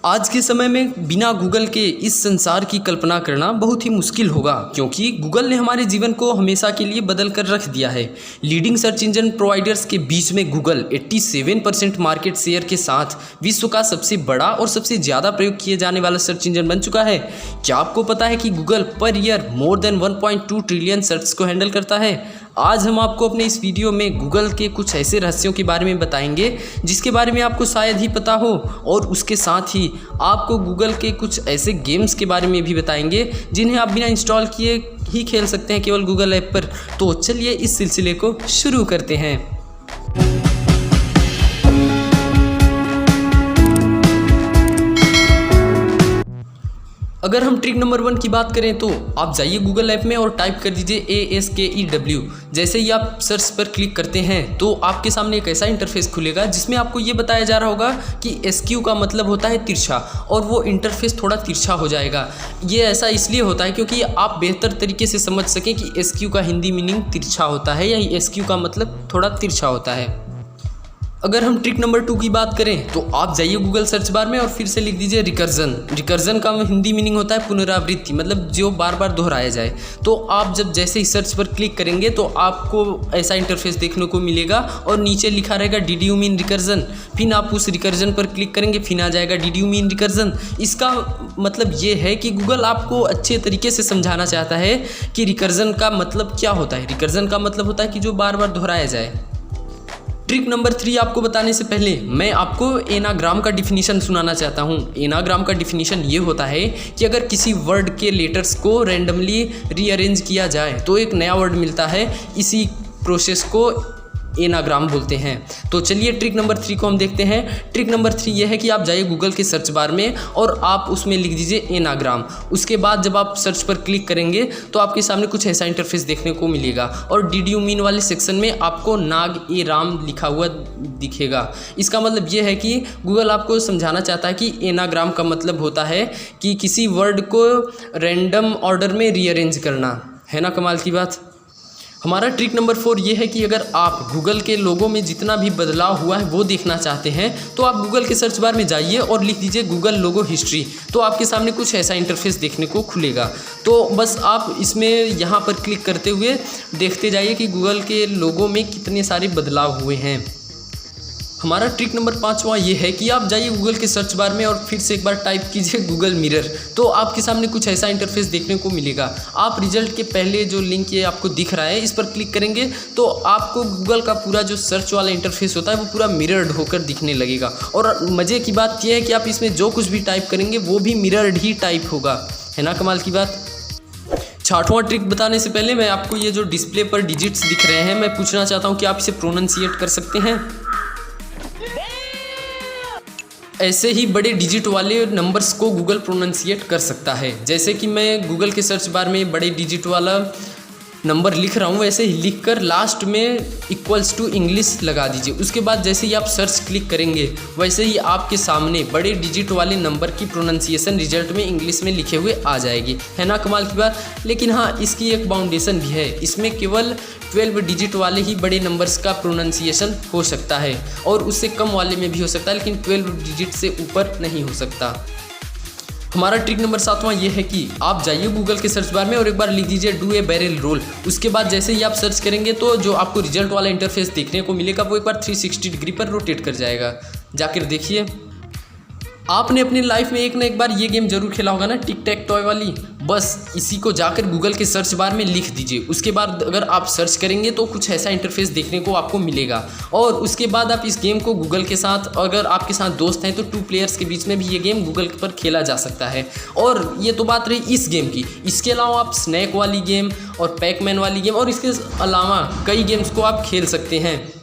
आज के समय में बिना गूगल के इस संसार की कल्पना करना बहुत ही मुश्किल होगा, क्योंकि गूगल ने हमारे जीवन को हमेशा के लिए बदल कर रख दिया है। लीडिंग सर्च इंजन प्रोवाइडर्स के बीच में गूगल 87% मार्केट शेयर के साथ विश्व का सबसे बड़ा और सबसे ज़्यादा प्रयोग किए जाने वाला सर्च इंजन बन चुका है। क्या आपको पता है कि Google per year more than 1.2 trillion search को हैंडल करता है। आज हम आपको अपने इस वीडियो में गूगल के कुछ ऐसे रहस्यों के बारे में बताएंगे जिसके बारे में आपको शायद ही पता हो, और उसके साथ ही आपको गूगल के कुछ ऐसे गेम्स के बारे में भी बताएंगे जिन्हें आप बिना इंस्टॉल किए ही खेल सकते हैं केवल गूगल ऐप पर। तो चलिए इस सिलसिले को शुरू करते हैं। अगर हम ट्रिक नंबर 1 की बात करें तो आप जाइए गूगल ऐप में और टाइप कर दीजिए ASKEW। जैसे ही आप सर्च पर क्लिक करते हैं तो आपके सामने एक ऐसा इंटरफेस खुलेगा जिसमें आपको ये बताया जा रहा होगा कि SQ का मतलब होता है तिरछा, और वो इंटरफेस थोड़ा तिरछा हो जाएगा। ये ऐसा इसलिए होता है क्योंकि आप बेहतर तरीके से समझ सकें कि SQ का हिंदी मीनिंग तिरछा होता है या SQ का मतलब थोड़ा तिरछा होता है। अगर हम ट्रिक नंबर 2 की बात करें तो आप जाइए गूगल सर्च बार में और फिर से लिख दीजिए रिकर्जन। रिकर्जन का हिंदी मीनिंग होता है पुनरावृत्ति, मतलब जो बार बार दोहराया जाए। तो आप जब जैसे ही सर्च पर क्लिक करेंगे तो आपको ऐसा इंटरफेस देखने को मिलेगा और नीचे लिखा रहेगा डिड यू मीन रिकर्जन। फिर आप उस रिकर्जन पर क्लिक करेंगे, फिर आ जाएगा डिड यू मीन रिकर्जन। इसका मतलब ये है कि गूगल आपको अच्छे तरीके से समझाना चाहता है कि रिकर्जन का मतलब क्या होता है। रिकर्जन का मतलब होता है कि जो बार बार दोहराया जाए। ट्रिक नंबर 3 आपको बताने से पहले मैं आपको एनाग्राम का डिफिनीशन सुनाना चाहता हूँ। एनाग्राम का डिफिनीशन ये होता है कि अगर किसी वर्ड के लेटर्स को रैंडमली रीअरेंज किया जाए तो एक नया वर्ड मिलता है। इसी प्रोसेस को एनाग्राम बोलते हैं। तो चलिए ट्रिक नंबर 3 को हम देखते हैं। ट्रिक नंबर 3 ये है कि आप जाइए गूगल के सर्च बार में और आप उसमें लिख दीजिए एनाग्राम। उसके बाद जब आप सर्च पर क्लिक करेंगे तो आपके सामने कुछ ऐसा इंटरफेस देखने को मिलेगा, और डिड यू मीन वाले सेक्शन में आपको नाग ए राम लिखा हुआ दिखेगा। इसका मतलब ये है कि गूगल आपको समझाना चाहता है कि एनाग्राम का मतलब होता है कि किसी वर्ड को रैंडम ऑर्डर में रीअरेंज करना। है ना कमाल की बात। हमारा ट्रिक नंबर 4 ये है कि अगर आप गूगल के लोगों में जितना भी बदलाव हुआ है वो देखना चाहते हैं तो आप गूगल के सर्च बार में जाइए और लिख दीजिए गूगल लोगो हिस्ट्री। तो आपके सामने कुछ ऐसा इंटरफेस देखने को खुलेगा। तो बस आप इसमें यहाँ पर क्लिक करते हुए देखते जाइए कि गूगल के लोगों में कितने सारे बदलाव हुए हैं। हमारा ट्रिक नंबर 5वां ये है कि आप जाइए गूगल के सर्च बार में और फिर से एक बार टाइप कीजिए गूगल मिरर। तो आपके सामने कुछ ऐसा इंटरफेस देखने को मिलेगा। आप रिजल्ट के पहले जो लिंक ये आपको दिख रहा है इस पर क्लिक करेंगे तो आपको गूगल का पूरा जो सर्च वाला इंटरफेस होता है वो पूरा मिरर्ड होकर दिखने लगेगा। और मज़े की बात यह है कि आप इसमें जो कुछ भी टाइप करेंगे वो भी मिरर्ड ही टाइप होगा। है ना कमाल की बात। 6वां ट्रिक बताने से पहले मैं आपको ये जो डिस्प्ले पर डिजिट्स दिख रहे हैं मैं पूछना चाहता हूँ कि आप इसे प्रोनाउंसिएट कर सकते हैं। ऐसे ही बड़े डिजिट वाले नंबर्स को गूगल प्रोनाउंसिएट कर सकता है। जैसे कि मैं गूगल के सर्च बार में बड़े डिजिट वाला नंबर लिख रहा हूँ, वैसे ही लिख कर लास्ट में इक्वल्स टू इंग्लिश लगा दीजिए। उसके बाद जैसे ही आप सर्च क्लिक करेंगे वैसे ही आपके सामने बड़े डिजिट वाले नंबर की प्रोनाउंसिएशन रिजल्ट में इंग्लिश में लिखे हुए आ जाएगी। है ना कमाल की बात। लेकिन हाँ, इसकी एक बाउंडेशन भी है। इसमें केवल 12 डिजिट वाले ही बड़े नंबर्स का प्रोनाउंसिएशन हो सकता है, और उससे कम वाले में भी हो सकता है, लेकिन 12 डिजिट से ऊपर नहीं हो सकता। हमारा ट्रिक नंबर 7वां ये है कि आप जाइए गूगल के सर्च बार में और एक बार लिख दीजिए डू ए बैरल रोल। उसके बाद जैसे ही आप सर्च करेंगे तो जो आपको रिजल्ट वाला इंटरफेस देखने को मिलेगा वो एक बार 360 डिग्री पर रोटेट कर जाएगा। जाकर देखिए। आपने अपनी लाइफ में एक ना एक बार ये गेम जरूर खेला होगा ना, टिक टैक टॉय वाली। बस इसी को जाकर गूगल के सर्च बार में लिख दीजिए। उसके बाद अगर आप सर्च करेंगे तो कुछ ऐसा इंटरफेस देखने को आपको मिलेगा, और उसके बाद आप इस गेम को गूगल के साथ, अगर आपके साथ दोस्त हैं तो 2 प्लेयर्स के बीच में भी ये गेम गूगल पर खेला जा सकता है। और ये तो बात रही इस गेम की। इसके अलावा आप स्नैक वाली गेम और पैकमैन वाली गेम और इसके अलावा कई गेम्स को आप खेल सकते हैं।